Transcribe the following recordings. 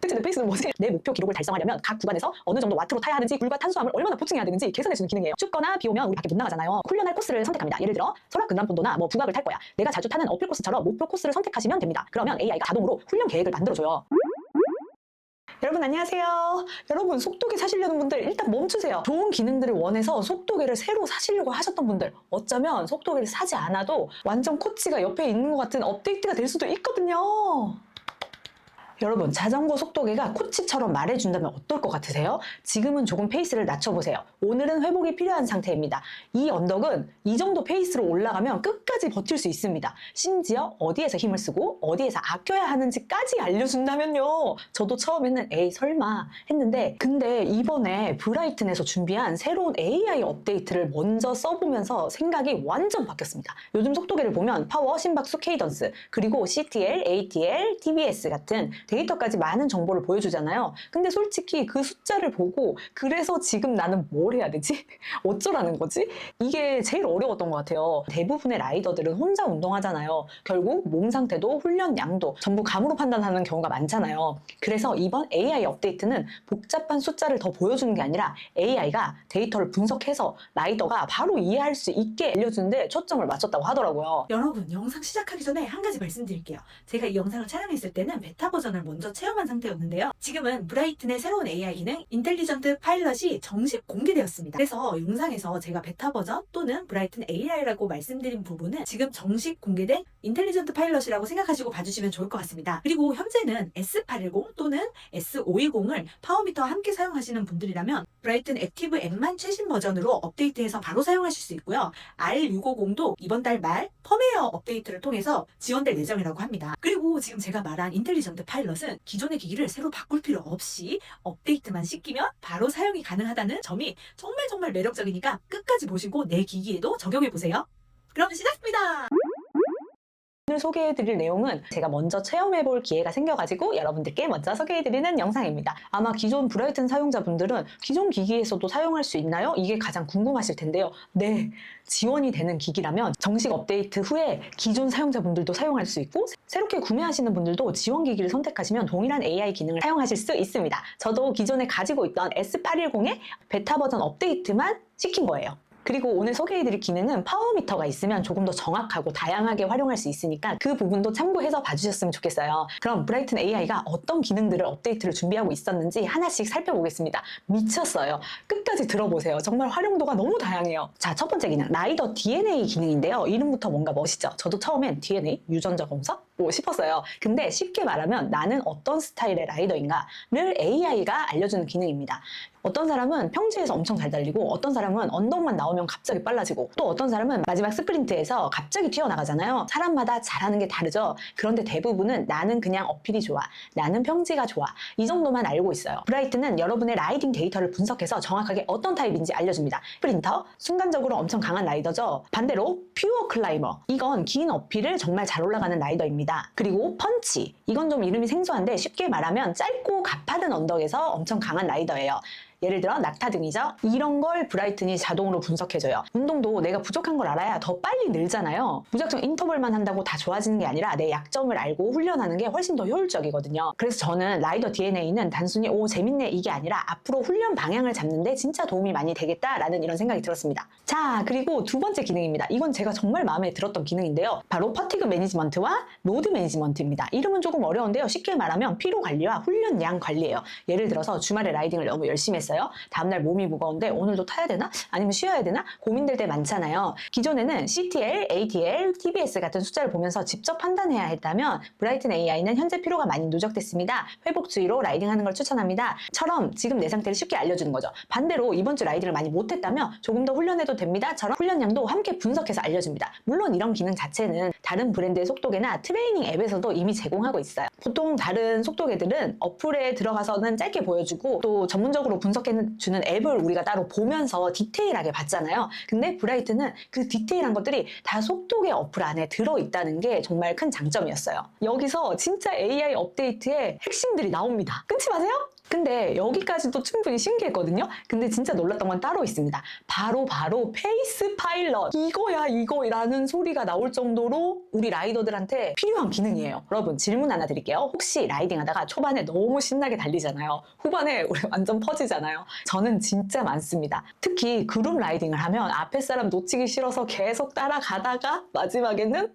대체 페이스는 뭐지? 내 목표 기록을 달성하려면 각 구간에서 어느 정도 와트로 타야 하는지, 물과 탄수화물 얼마나 보충해야 되는지 계산해주는 기능이에요. 춥거나 비 오면 우리 밖에 못 나가잖아요. 훈련할 코스를 선택합니다. 예를 들어 설악 금남폰도나 뭐 북악을 탈 거야. 내가 자주 타는 어필 코스처럼 목표 코스를 선택하시면 됩니다. 그러면 AI가 자동으로 훈련 계획을 만들어줘요. 여러분 안녕하세요. 여러분 속도계 사시려는 분들 일단 멈추세요. 좋은 기능들을 원해서 속도계를 새로 사시려고 하셨던 분들, 어쩌면 속도계를 사지 않아도 완전 코치가 옆에 있는 것 같은 업데이트가 될 수도 있거든요. 여러분 자전거 속도계가 코치처럼 말해준다면 어떨 것 같으세요? 지금은 조금 페이스를 낮춰보세요. 오늘은 회복이 필요한 상태입니다. 이 언덕은 이 정도 페이스로 올라가면 끝까지 버틸 수 있습니다. 심지어 어디에서 힘을 쓰고 어디에서 아껴야 하는지까지 알려준다면요. 저도 처음에는 에이 설마 했는데, 근데 이번에 브라이튼에서 준비한 새로운 AI 업데이트를 먼저 써보면서 생각이 완전 바뀌었습니다. 요즘 속도계를 보면 파워, 심박수, 케이던스, 그리고 CTL, ATL, TBS 같은 데이터까지 많은 정보를 보여주잖아요. 근데 솔직히 그 숫자를 보고 그래서 지금 나는 뭘 해야 되지? 어쩌라는 거지? 이게 제일 어려웠던 것 같아요. 대부분의 라이더들은 혼자 운동하잖아요. 결국 몸 상태도 훈련 양도 전부 감으로 판단하는 경우가 많잖아요. 그래서 이번 AI 업데이트는 복잡한 숫자를 더 보여주는 게 아니라 AI가 데이터를 분석해서 라이더가 바로 이해할 수 있게 알려주는데 초점을 맞췄다고 하더라고요. 여러분, 영상 시작하기 전에 한 가지 말씀드릴게요. 제가 이 영상을 촬영했을 때는 베타 버전을 먼저 체험한 상태였는데요. 지금은 브라이튼의 새로운 AI 기능 인텔리전트 파일럿이 정식 공개되었습니다. 그래서 영상에서 제가 베타 버전 또는 브라이튼 AI라고 말씀드린 부분은 지금 정식 공개된 인텔리전트 파일럿이라고 생각하시고 봐주시면 좋을 것 같습니다. 그리고 현재는 S810 또는 S520을 파워미터와 함께 사용하시는 분들이라면 브라이튼 액티브 M만 최신 버전으로 업데이트해서 바로 사용하실 수 있고요. R650도 이번 달 말 펌웨어 업데이트를 통해서 지원될 예정이라고 합니다. 그리고 지금 제가 말한 인텔리전트 파일럿은 기존의 기기를 새로 바꿀 필요 없이 업데이트만 시키면 바로 사용이 가능하다는 점이 정말 매력적이니까 끝까지 보시고 내 기기에도 적용해보세요. 그럼 시작합니다. 오늘 소개해드릴 내용은 제가 먼저 체험해볼 기회가 생겨가지고 여러분들께 먼저 소개해드리는 영상입니다. 아마 기존 브라이튼 사용자분들은 기존 기기에서도 사용할 수 있나요? 이게 가장 궁금하실 텐데요. 네, 지원이 되는 기기라면 정식 업데이트 후에 기존 사용자분들도 사용할 수 있고, 새롭게 구매하시는 분들도 지원 기기를 선택하시면 동일한 AI 기능을 사용하실 수 있습니다. 저도 기존에 가지고 있던 S810의 베타 버전 업데이트만 시킨 거예요. 그리고 오늘 소개해드릴 기능은 파워미터가 있으면 조금 더 정확하고 다양하게 활용할 수 있으니까 그 부분도 참고해서 봐주셨으면 좋겠어요. 그럼 브라이튼 AI가 어떤 기능들을 업데이트를 준비하고 있었는지 하나씩 살펴보겠습니다. 미쳤어요. 끝까지 들어보세요. 정말 활용도가 너무 다양해요. 자, 첫 번째 기능, 라이더 DNA 기능인데요. 이름부터 뭔가 멋있죠? 저도 처음엔 DNA, 유전자 검사? 싶었어요. 근데 쉽게 말하면 나는 어떤 스타일의 라이더인가를 AI가 알려주는 기능입니다. 어떤 사람은 평지에서 엄청 잘 달리고, 어떤 사람은 언덕만 나오면 갑자기 빨라지고, 또 어떤 사람은 마지막 스프린트에서 갑자기 튀어나가잖아요. 사람마다 잘하는 게 다르죠. 그런데 대부분은 나는 그냥 어필이 좋아, 나는 평지가 좋아, 이 정도만 알고 있어요. 브라이튼은 여러분의 라이딩 데이터를 분석해서 정확하게 어떤 타입인지 알려줍니다. 스프린터, 순간적으로 엄청 강한 라이더죠. 반대로 퓨어 클라이머, 이건 긴 어필을 정말 잘 올라가는 라이더입니다. 그리고 펀치, 이건 좀 이름이 생소한데 쉽게 말하면 짧고 가파른 언덕에서 엄청 강한 라이더예요. 예를 들어 낙타 등이죠. 이런 걸 브라이튼이 자동으로 분석해줘요. 운동도 내가 부족한 걸 알아야 더 빨리 늘잖아요. 무작정 인터벌만 한다고 다 좋아지는 게 아니라 내 약점을 알고 훈련하는 게 훨씬 더 효율적이거든요. 그래서 저는 라이더 DNA는 단순히 오 재밌네 이게 아니라 앞으로 훈련 방향을 잡는데 진짜 도움이 많이 되겠다라는 이런 생각이 들었습니다. 자, 그리고 두 번째 기능입니다. 이건 제가 정말 마음에 들었던 기능인데요. 바로 퍼티그 매니지먼트와 로드 매니지먼트입니다. 이름은 조금 어려운데요. 쉽게 말하면 피로 관리와 훈련량 관리예요. 예를 들어서 주말에 라이딩을 너무 열심히 했어요. 다음날 몸이 무거운데 오늘도 타야 되나? 아니면 쉬어야 되나? 고민될 때 많잖아요. 기존에는 CTL, ATL, TBS 같은 숫자를 보면서 직접 판단해야 했다면 브라이튼 AI는 현재 피로가 많이 누적됐습니다. 회복주의로 라이딩하는 걸 추천합니다. 처럼 지금 내 상태를 쉽게 알려주는 거죠. 반대로 이번 주 라이딩을 많이 못했다면 조금 더 훈련해도 됩니다. 처럼 훈련량도 함께 분석해서 알려줍니다. 물론 이런 기능 자체는 다른 브랜드의 속도계나 트레이닝 앱에서도 이미 제공하고 있어요. 보통 다른 속도계들은 어플에 들어가서는 짧게 보여주고 또 전문적으로 분석해주는 앱을 우리가 따로 보면서 디테일하게 봤잖아요. 근데 브라이튼은 그 디테일한 것들이 다 속도계 어플 안에 들어있다는 게 정말 큰 장점이었어요. 여기서 진짜 AI 업데이트의 핵심들이 나옵니다. 끊지 마세요! 근데 여기까지도 충분히 신기했거든요. 근데 진짜 놀랐던 건 따로 있습니다. 바로 페이스 파일럿, 이거야 이거라는 소리가 나올 정도로 우리 라이더들한테 필요한 기능이에요. 여러분, 질문 하나 드릴게요. 혹시 라이딩 하다가 초반에 너무 신나게 달리잖아요. 후반에 우리 완전 퍼지잖아요. 저는 진짜 많습니다. 특히 그룹 라이딩을 하면 앞에 사람 놓치기 싫어서 계속 따라가다가 마지막에는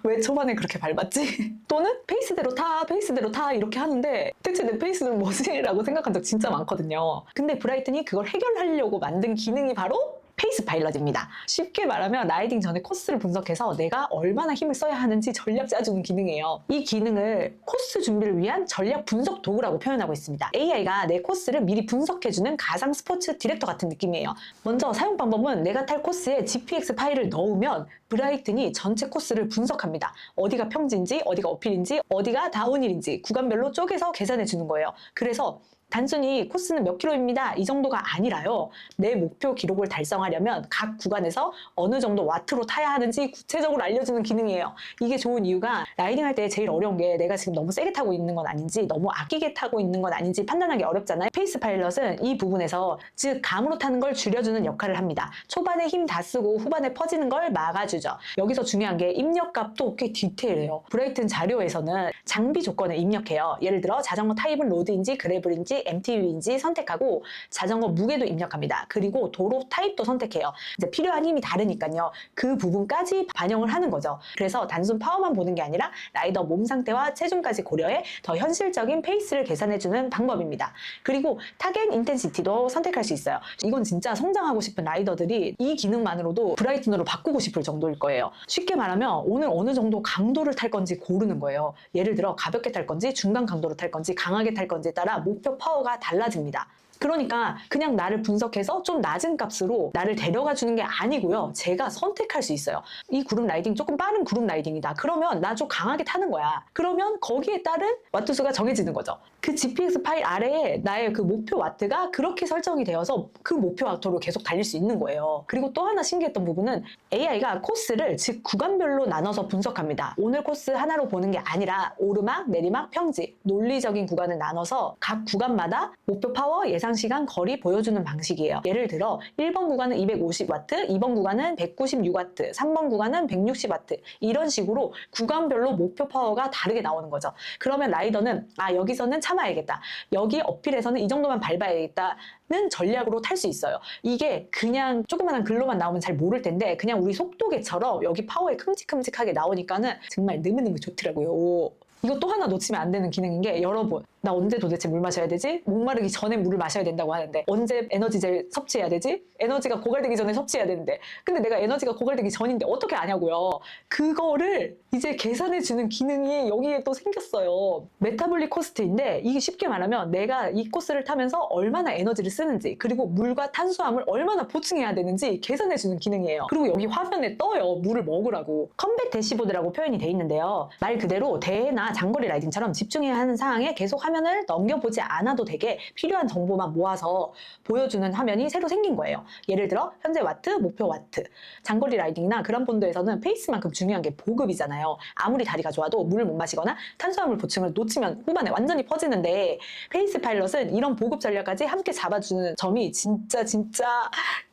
왜 초반에 그렇게 밟았지? 또는 페이스대로 타 이렇게 하는데 대체 내 페이스는 뭐지? 라고 생각한 적 진짜 많거든요. 근데 브라이튼이 그걸 해결하려고 만든 기능이 바로 페이스 파일럿입니다. 쉽게 말하면 라이딩 전에 코스를 분석해서 내가 얼마나 힘을 써야 하는지 전략 짜주는 기능이에요. 이 기능을 코스 준비를 위한 전략 분석 도구라고 표현하고 있습니다. AI가 내 코스를 미리 분석해주는 가상 스포츠 디렉터 같은 느낌이에요. 먼저 사용 방법은 내가 탈 코스에 GPX 파일을 넣으면 브라이튼이 전체 코스를 분석합니다. 어디가 평지인지, 어디가 어필인지, 어디가 다운힐인지 구간별로 쪼개서 계산해 주는 거예요. 그래서 단순히 코스는 몇 킬로입니다. 이 정도가 아니라요. 내 목표 기록을 달성하려면 각 구간에서 어느 정도 와트로 타야 하는지 구체적으로 알려주는 기능이에요. 이게 좋은 이유가 라이딩 할 때 제일 어려운 게 내가 지금 너무 세게 타고 있는 건 아닌지 너무 아끼게 타고 있는 건 아닌지 판단하기 어렵잖아요. 페이스 파일럿은 이 부분에서 즉 감으로 타는 걸 줄여주는 역할을 합니다. 초반에 힘 다 쓰고 후반에 퍼지는 걸 막아주죠. 여기서 중요한 게 입력값도 꽤 디테일해요. 브라이튼 자료에서는 장비 조건을 입력해요. 예를 들어 자전거 타입은 로드인지 그래블인지 MTB인지 선택하고 자전거 무게도 입력합니다. 그리고 도로 타입도 선택해요. 이제 필요한 힘이 다르니까요. 그 부분까지 반영을 하는 거죠. 그래서 단순 파워만 보는 게 아니라 라이더 몸 상태와 체중까지 고려해 더 현실적인 페이스를 계산해주는 방법입니다. 그리고 타겟 인텐시티도 선택할 수 있어요. 이건 진짜 성장하고 싶은 라이더들이 이 기능만으로도 브라이튼으로 바꾸고 싶을 정도일 거예요. 쉽게 말하면 오늘 어느 정도 강도를 탈 건지 고르는 거예요. 예를 들어 가볍게 탈 건지 중간 강도로 탈 건지 강하게 탈 건지에 따라 목표 파워가 달라집니다. 그러니까 그냥 나를 분석해서 좀 낮은 값으로 나를 데려가 주는 게 아니고요. 제가 선택할 수 있어요. 이 그룹 라이딩 조금 빠른 그룹 라이딩이다. 그러면 나 좀 강하게 타는 거야. 그러면 거기에 따른 와트수가 정해지는 거죠. 그 GPX 파일 아래에 나의 그 목표 와트가 그렇게 설정이 되어서 그 목표 와트로 계속 달릴 수 있는 거예요. 그리고 또 하나 신기했던 부분은 AI가 코스를 즉 구간별로 나눠서 분석합니다. 오늘 코스 하나로 보는 게 아니라 오르막, 내리막, 평지, 논리적인 구간을 나눠서 각 구간마다 목표 파워, 예상 시간, 거리 보여주는 방식이에요. 예를 들어 1번 구간은 250W, 2번 구간은 196W, 3번 구간은 160W 이런 식으로 구간별로 목표 파워가 다르게 나오는 거죠. 그러면 라이더는 여기서는 참아야겠다. 여기 어필에서는 이 정도만 밟아야겠다는 전략으로 탈 수 있어요. 이게 그냥 조그만한 글로만 나오면 잘 모를 텐데 그냥 우리 속도계처럼 여기 파워에 큼직큼직하게 나오니까는 정말 너무너무 좋더라고요. 이거 또 하나 놓치면 안 되는 기능인 게 여러분 나 언제 도대체 물 마셔야 되지? 목마르기 전에 물을 마셔야 된다고 하는데 언제 에너지젤 섭취해야 되지? 에너지가 고갈되기 전에 섭취해야 되는데 근데 내가 에너지가 고갈되기 전인데 어떻게 아냐고요. 그거를 이제 계산해주는 기능이 여기에 또 생겼어요. 메타볼릭 코스트인데 이게 쉽게 말하면 내가 이 코스를 타면서 얼마나 에너지를 쓰는지 그리고 물과 탄수화물 얼마나 보충해야 되는지 계산해주는 기능이에요. 그리고 여기 화면에 떠요. 물을 먹으라고. 컴뱃 대시보드라고 표현이 돼 있는데요. 말 그대로 대회나 장거리 라이딩처럼 집중해야 하는 상황에 계속 화면을 넘겨보지 않아도 되게 필요한 정보만 모아서 보여주는 화면이 새로 생긴 거예요. 예를 들어 현재 와트, 목표 와트. 장거리 라이딩이나 그란폰도에서는 페이스만큼 중요한 게 보급이잖아요. 아무리 다리가 좋아도 물을 못 마시거나 탄수화물 보충을 놓치면 후반에 완전히 퍼지는데 페이스 파일럿은 이런 보급 전략까지 함께 잡아주는 점이 진짜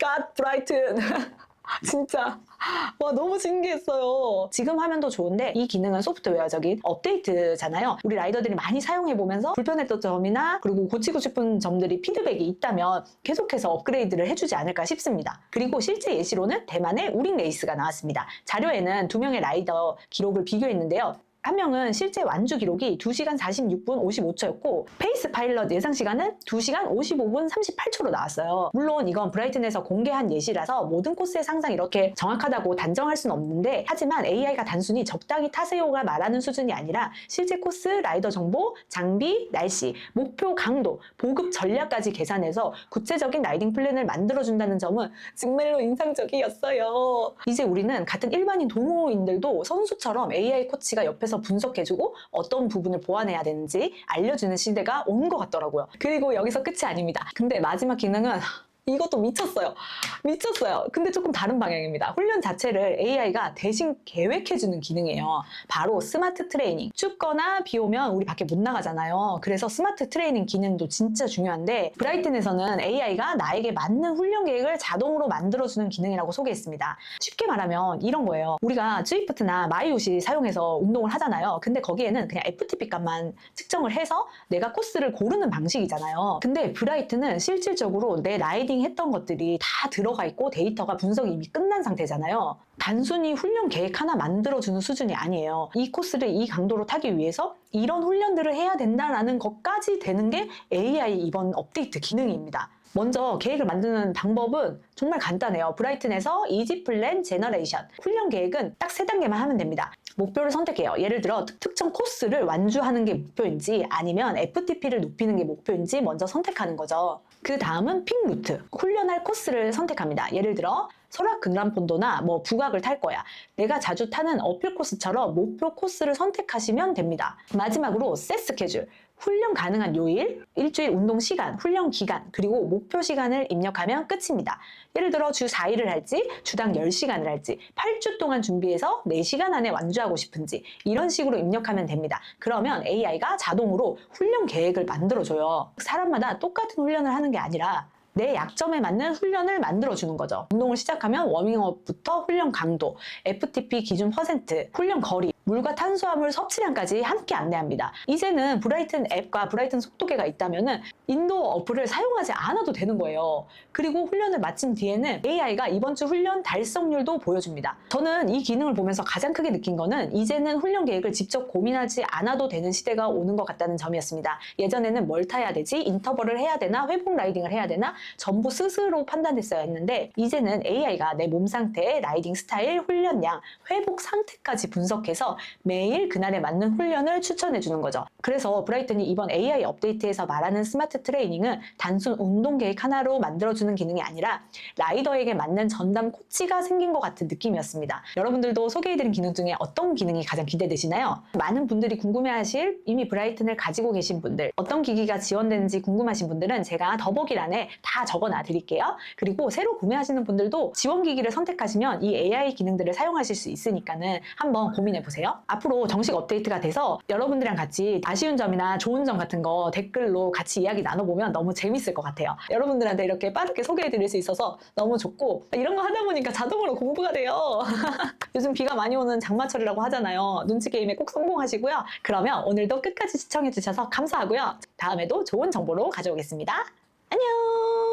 갓 브라이튼 진짜 와 너무 신기했어요. 지금 화면도 좋은데 이 기능은 소프트웨어적인 업데이트잖아요. 우리 라이더들이 많이 사용해보면서 불편했던 점이나 그리고 고치고 싶은 점들이 피드백이 있다면 계속해서 업그레이드를 해주지 않을까 싶습니다. 그리고 실제 예시로는 대만의 우링 레이스가 나왔습니다. 자료에는 2명의 라이더 기록을 비교했는데요. 한 명은 실제 완주 기록이 2시간 46분 55초였고 페이스 파일럿 예상 시간은 2시간 55분 38초로 나왔어요. 물론 이건 브라이튼에서 공개한 예시라서 모든 코스의 상상이 이렇게 정확하다고 단정할 수는 없는데 하지만 AI가 단순히 적당히 타세요가 말하는 수준이 아니라 실제 코스, 라이더 정보, 장비, 날씨, 목표 강도, 보급 전략까지 계산해서 구체적인 라이딩 플랜을 만들어준다는 점은 정말로 인상적이었어요. 이제 우리는 같은 일반인 동호인들도 선수처럼 AI 코치가 옆에서 분석해주고 어떤 부분을 보완해야 되는지 알려주는 시대가 온 것 같더라고요. 그리고 여기서 끝이 아닙니다. 근데 마지막 기능은 이것도 미쳤어요. 미쳤어요. 근데 조금 다른 방향입니다. 훈련 자체를 AI가 대신 계획해주는 기능이에요. 바로 스마트 트레이닝. 춥거나 비 오면 우리 밖에 못 나가잖아요. 그래서 스마트 트레이닝 기능도 진짜 중요한데 브라이튼에서는 AI가 나에게 맞는 훈련 계획을 자동으로 만들어주는 기능이라고 소개했습니다. 쉽게 말하면 이런 거예요. 우리가 스위프트나 마이오시 사용해서 운동을 하잖아요. 근데 거기에는 그냥 FTP 값만 측정을 해서 내가 코스를 고르는 방식이잖아요. 근데 브라이튼은 실질적으로 내 라이딩 했던 것들이 다 들어가 있고 데이터가 분석이 이미 끝난 상태잖아요. 단순히 훈련 계획 하나 만들어주는 수준이 아니에요. 이 코스를 이 강도로 타기 위해서 이런 훈련들을 해야 된다라는 것까지 되는 게 AI 이번 업데이트 기능입니다. 먼저 계획을 만드는 방법은 정말 간단해요. 브라이튼에서 이지 플랜 제너레이션. 훈련 계획은 딱 3단계만 하면 됩니다. 목표를 선택해요. 예를 들어 특정 코스를 완주하는 게 목표인지 아니면 FTP를 높이는 게 목표인지 먼저 선택하는 거죠. 그 다음은 픽 루트. 훈련할 코스를 선택합니다. 예를 들어 설악 극란폰도나 북악을 탈 거야. 내가 자주 타는 어필 코스처럼 목표 코스를 선택하시면 됩니다. 마지막으로 셋 스케줄. 훈련 가능한 요일, 일주일 운동 시간, 훈련 기간, 그리고 목표 시간을 입력하면 끝입니다. 예를 들어 주 4일을 할지, 주당 10시간을 할지, 8주 동안 준비해서 4시간 안에 완주하고 싶은지 이런 식으로 입력하면 됩니다. 그러면 AI가 자동으로 훈련 계획을 만들어줘요. 사람마다 똑같은 훈련을 하는 게 아니라 내 약점에 맞는 훈련을 만들어주는 거죠. 운동을 시작하면 워밍업부터 훈련 강도, FTP 기준 퍼센트, 훈련 거리, 물과 탄수화물 섭취량까지 함께 안내합니다. 이제는 브라이튼 앱과 브라이튼 속도계가 있다면 인도어 어플을 사용하지 않아도 되는 거예요. 그리고 훈련을 마친 뒤에는 AI가 이번 주 훈련 달성률도 보여줍니다. 저는 이 기능을 보면서 가장 크게 느낀 거는 이제는 훈련 계획을 직접 고민하지 않아도 되는 시대가 오는 것 같다는 점이었습니다. 예전에는 뭘 타야 되지? 인터벌을 해야 되나? 회복 라이딩을 해야 되나? 전부 스스로 판단했어야 했는데 이제는 AI가 내 몸 상태, 라이딩 스타일, 훈련량, 회복 상태까지 분석해서 매일 그날에 맞는 훈련을 추천해 주는 거죠. 그래서 브라이튼이 이번 AI 업데이트에서 말하는 스마트 트레이닝은 단순 운동 계획 하나로 만들어주는 기능이 아니라 라이더에게 맞는 전담 코치가 생긴 것 같은 느낌이었습니다. 여러분들도 소개해드린 기능 중에 어떤 기능이 가장 기대되시나요? 많은 분들이 궁금해하실 이미 브라이튼을 가지고 계신 분들, 어떤 기기가 지원되는지 궁금하신 분들은 제가 더보기란에 다 적어놔 드릴게요. 그리고 새로 구매하시는 분들도 지원 기기를 선택하시면 이 AI 기능들을 사용하실 수 있으니까는 한번 고민해 보세요. 앞으로 정식 업데이트가 돼서 여러분들이랑 같이 아쉬운 점이나 좋은 점 같은 거 댓글로 같이 이야기 나눠보면 너무 재밌을 것 같아요. 여러분들한테 이렇게 빠르게 소개해드릴 수 있어서 너무 좋고 이런 거 하다 보니까 자동으로 공부가 돼요. 요즘 비가 많이 오는 장마철이라고 하잖아요. 눈치 게임에 꼭 성공하시고요. 그러면 오늘도 끝까지 시청해주셔서 감사하고요. 다음에도 좋은 정보로 가져오겠습니다. 안녕!